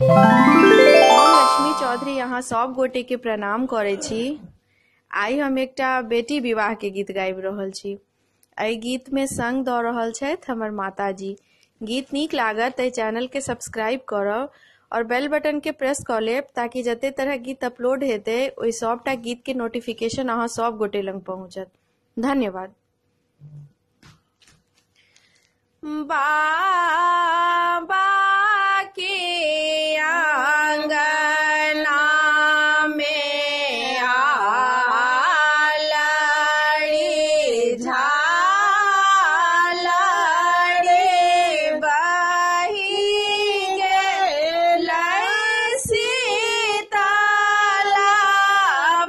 हम लक्ष्मी चौधरी यहाँ सब गोटे के प्रणाम करे छी। आई हम एकटा बेटी विवाह के गीत गाबि रहल छी। एहि गीत में संग दऽ रहल छथि हमर माताजी। गीत नीक लागत तऽ चैनल के सब्सक्राइब करब और बेल बटन के प्रेस कऽ लेब ताकि जते तरह गीत अपलोड हेतै ओहि सबटा गीत के नोटिफिकेशन अहाँ सब गोटे लंग पहुँचत। धन्यवाद। बाबा के आंगना में आलड़ी झालड़ी बही गेलै सीतला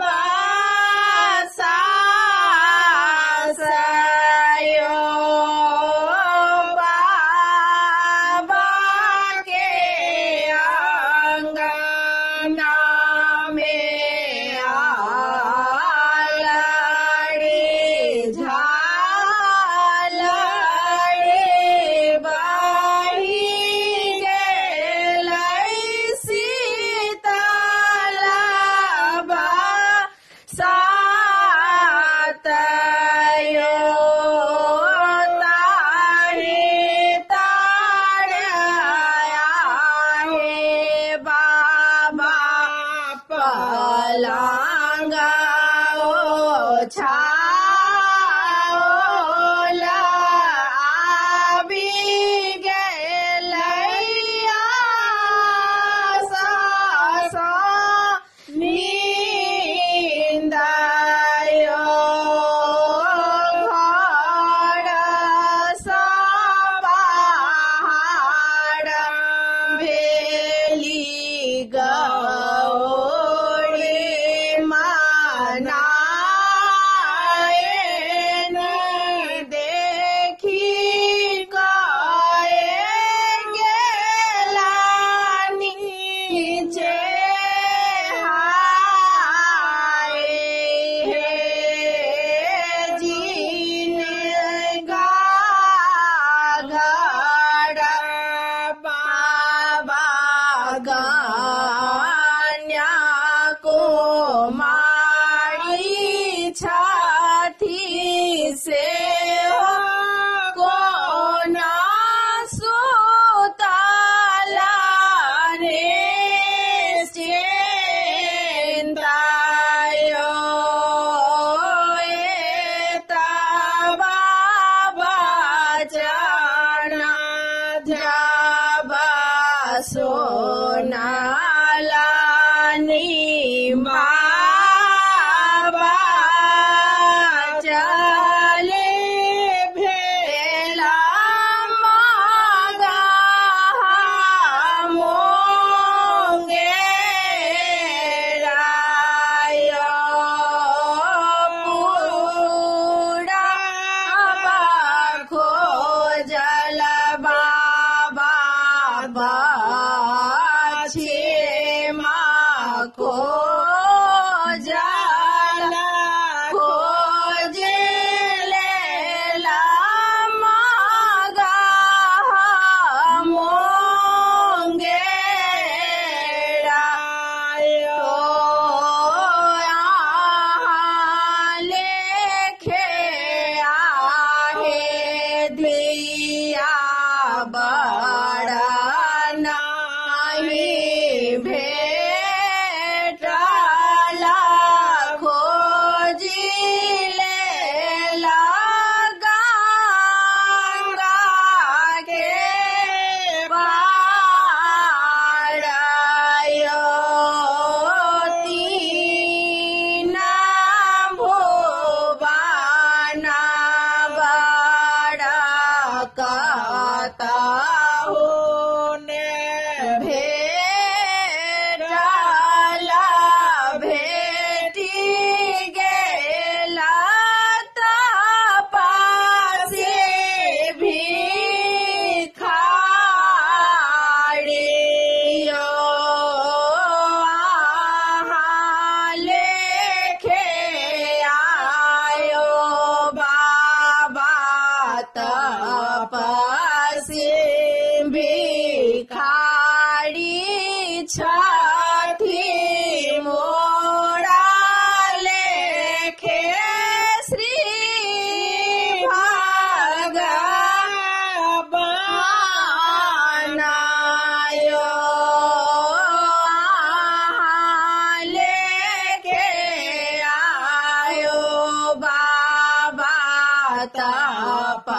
बरसायो। कहता हूँ ने छठी मोरा लेखे श्री भगवान आयो लेके आयो बाबा तप